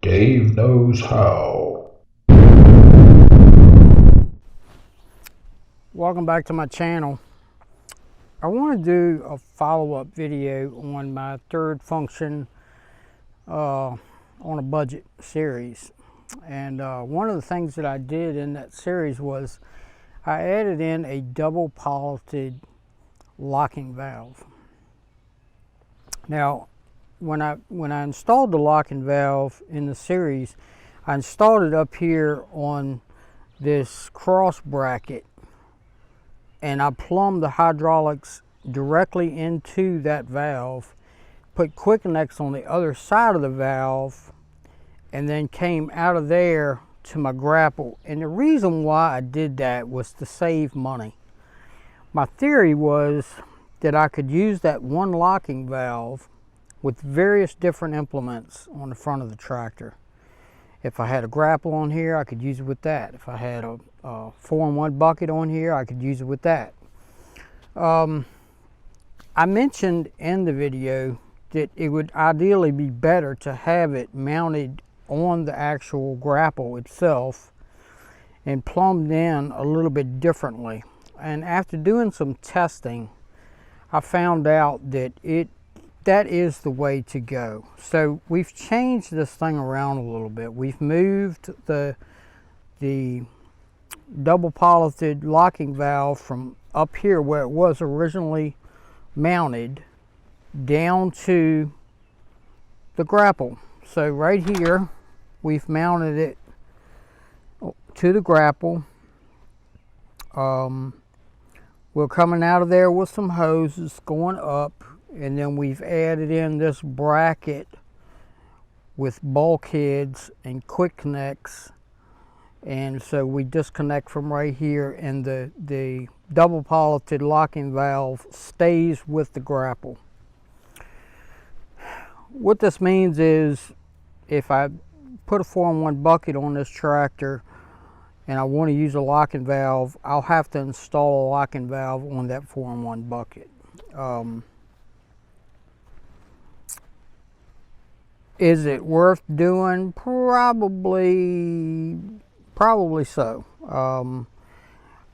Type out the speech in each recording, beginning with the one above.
Dave Knows How. Welcome back to my channel. I want to do a follow-up video on my third function on a budget series. And one of the things that I did in that series was I added in a double piloted locking valve. Now, when I installed the locking valve in the series, I installed it up here on this cross bracket, and I plumbed the hydraulics directly into that valve, put quick connects on the other side of the valve, and then came out of there to my grapple. And the reason why I did that was to save money. My theory was that I could use that one locking valve with various different implements on the front of the tractor. If I had a grapple on here, I could use it with that. If I had a 4-in-1 bucket on here, I could use it with that. I mentioned in the video that it would ideally be better to have it mounted on the actual grapple itself and plumbed in a little bit differently. And after doing some testing, I found out that that is the way to go. So we've changed this thing around a little bit. We've moved the double piloted locking valve from up here where it was originally mounted down to the grapple. So right here we've mounted it to the grapple. We're coming out of there with some hoses going up, and then we've added in this bracket with bulkheads and quick connects. And so we disconnect from right here, and the double piloted locking valve stays with the grapple. What this means is if I put a 4-in-1 bucket on this tractor and I want to use a locking valve, I'll have to install a locking valve on that 4-in-1 bucket. Is it worth doing? Probably so.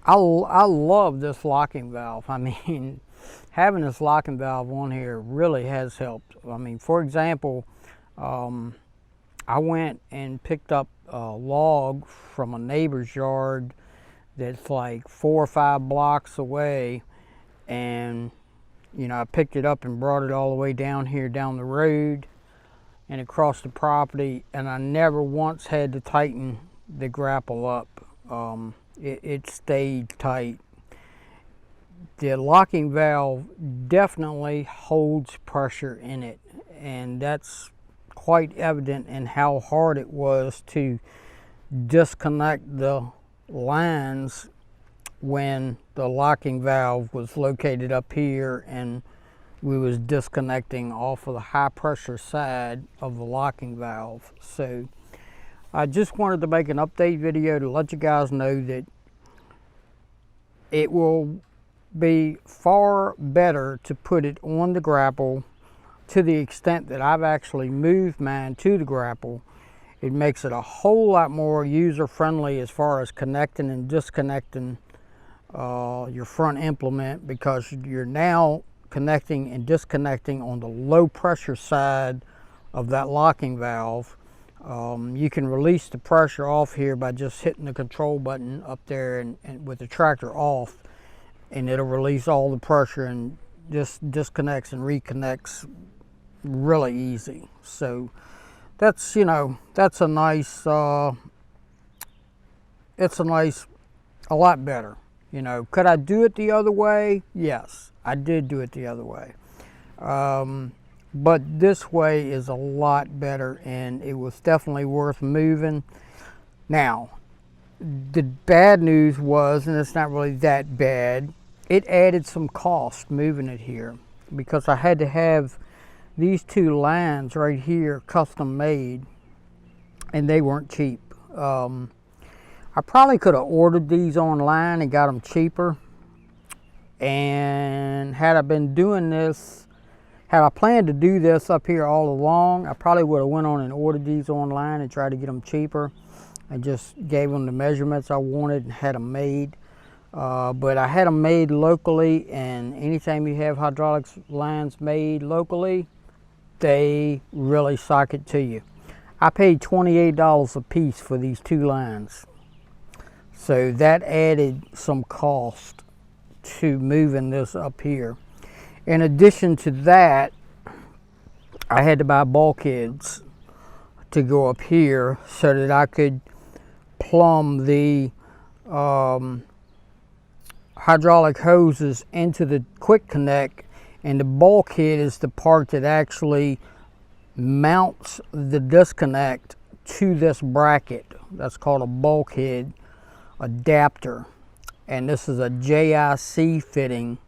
I love this locking valve. I mean, having this locking valve on here really has helped. I mean, for example, I went and picked up a log from a neighbor's yard that's like 4 or 5 blocks away, and I picked it up and brought it all the way down here down the road and across the property, and I never once had to tighten the grapple up. It stayed tight. The locking valve definitely holds pressure in it, and that's quite evident in how hard it was to disconnect the lines when the locking valve was located up here and we was disconnecting off of the high pressure side of the locking valve. So I just wanted to make an update video to let you guys know that it will be far better to put it on the grapple, to the extent that I've actually moved mine to the grapple. It makes it a whole lot more user-friendly as far as connecting and disconnecting your front implement, because you're now connecting and disconnecting on the low pressure side of that locking valve. You can release the pressure off here by just hitting the control button up there and with the tractor off, and it'll release all the pressure and just disconnects and reconnects really easy. So that's that's a nice it's a lot better. Could I do it the other way? Yes, I did do it the other way. But this way is a lot better, and it was definitely worth moving. Now, the bad news was, and it's not really that bad, it added some cost moving it here, because I had to have these 2 lines right here custom made, and they weren't cheap. I probably could have ordered these online and got them cheaper, and had I been doing this Had I planned to do this up here all along, I probably would have went on and ordered these online and tried to get them cheaper. I just gave them the measurements I wanted and had them made. But I had them made locally, and anytime you have hydraulics lines made locally, they really sock it to you. I paid $28 a piece for these 2 lines. So that added some cost to moving this up here. In addition to that, I had to buy bulkheads to go up here so that I could plumb the hydraulic hoses into the quick connect, and the bulkhead is the part that actually mounts the disconnect to this bracket. That's called a bulkhead adapter, and this is a JIC fitting.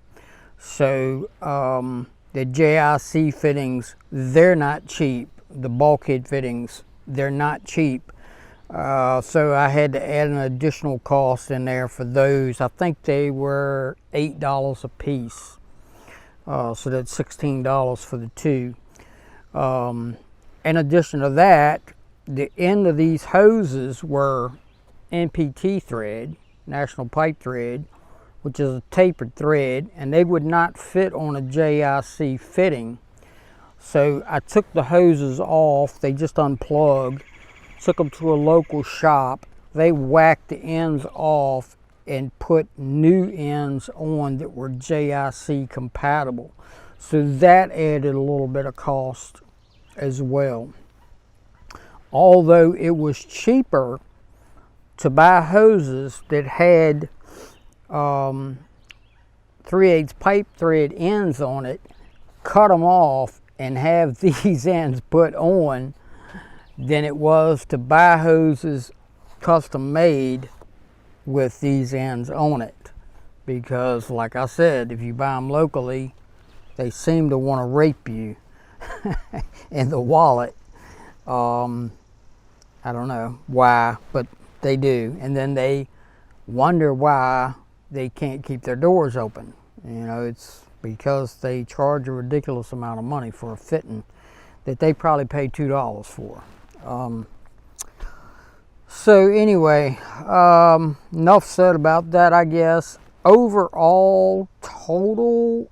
So the JIC fittings, they're not cheap. The bulkhead fittings, they're not cheap. So I had to add an additional cost in there for those. I think they were $8 a piece. So that's $16 for the 2. In addition to that, the end of these hoses were NPT thread, National Pipe Thread, which is a tapered thread, and they would not fit on a JIC fitting. So I took the hoses off, they just unplugged, took them to a local shop, they whacked the ends off and put new ends on that were JIC compatible. So that added a little bit of cost as well. Although it was cheaper to buy hoses that had 3/8 pipe thread ends on it, cut them off and have these ends put on, than it was to buy hoses custom made with these ends on it. Because like I said, if you buy them locally, they seem to want to rape you in the wallet. I don't know why, but they do. And then they wonder why they can't keep their doors open. You know, it's because they charge a ridiculous amount of money for a fitting that they probably pay $2 for. So anyway, enough said about that, I guess. Overall, total,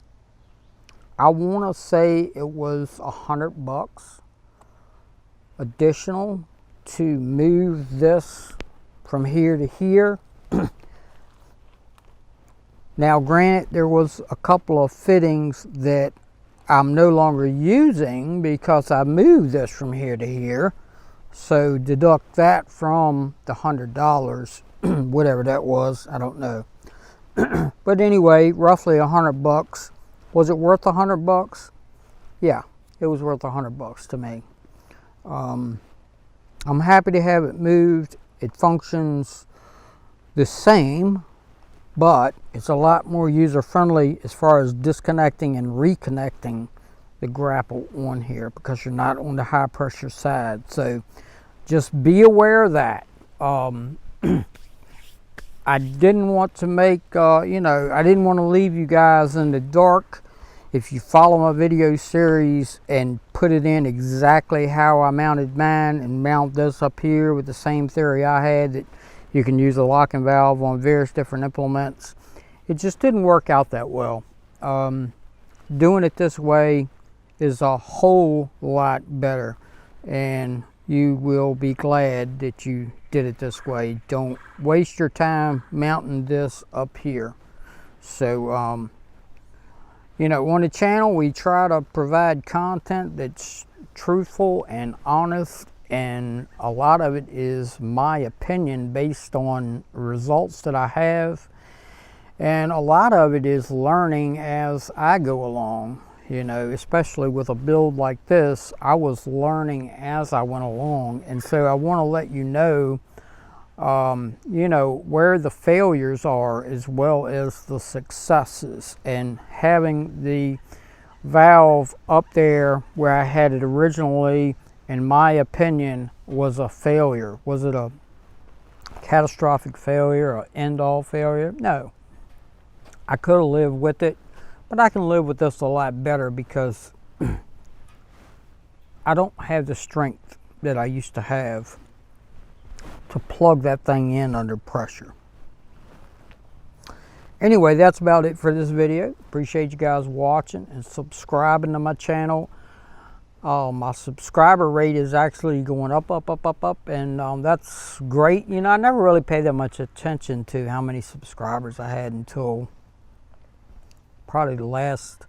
I want to say it was $100 additional to move this from here to here. Now granted, there was a couple of fittings that I'm no longer using because I moved this from here to here. So deduct that from the $100, whatever that was, I don't know. But anyway, roughly $100. Was it worth $100? Yeah, it was worth $100 to me. I'm happy to have it moved. It functions the same, but it's a lot more user-friendly as far as disconnecting and reconnecting the grapple on here, because you're not on the high pressure side. So just be aware of that. I didn't want to make, I didn't want to leave you guys in the dark. If you follow my video series and put it in exactly how I mounted mine and mount this up here with the same theory I had, that you can use a locking valve on various different implements, it just didn't work out that well. Doing it this way is a whole lot better, and you will be glad that you did it this way. Don't waste your time mounting this up here. So on the channel, we try to provide content that's truthful and honest, and a lot of it is my opinion based on results that I have, and a lot of it is learning as I go along. Especially with a build like this, I was learning as I went along, and so I want to let you know, where the failures are as well as the successes. And having the valve up there where I had it originally, in my opinion, was a failure. Was it a catastrophic failure or end-all failure? No. I could have lived with it, but I can live with this a lot better because I don't have the strength that I used to have to plug that thing in under pressure. Anyway, that's about it for this video. Appreciate you guys watching and subscribing to my channel. My subscriber rate is actually going up, and that's great. You know, I never really paid that much attention to how many subscribers I had until probably the last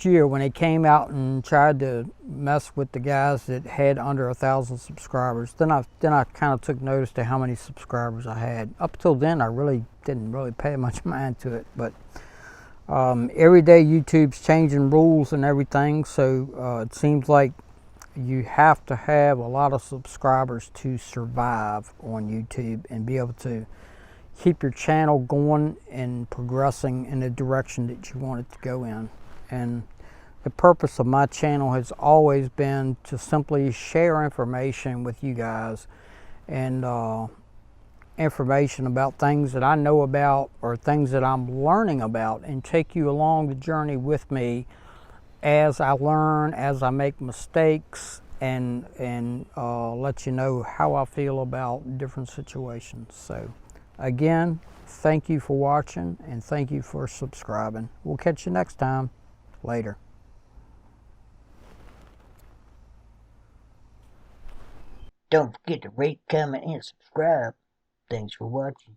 year, when they came out and tried to mess with the guys that had under 1,000 subscribers. Then I kind of took notice to how many subscribers I had. Up till then, I really didn't pay much mind to it, but every day YouTube's changing rules and everything, so it seems like you have to have a lot of subscribers to survive on YouTube and be able to keep your channel going and progressing in the direction that you want it to go in. And the purpose of my channel has always been to simply share information with you guys, and information about things that I know about or things that I'm learning about, and take you along the journey with me as I learn, as I make mistakes, and let you know how I feel about different situations. So again, thank you for watching, and thank you for subscribing. We'll catch you next time. Later. Don't forget to rate, comment, and subscribe. Thanks for watching.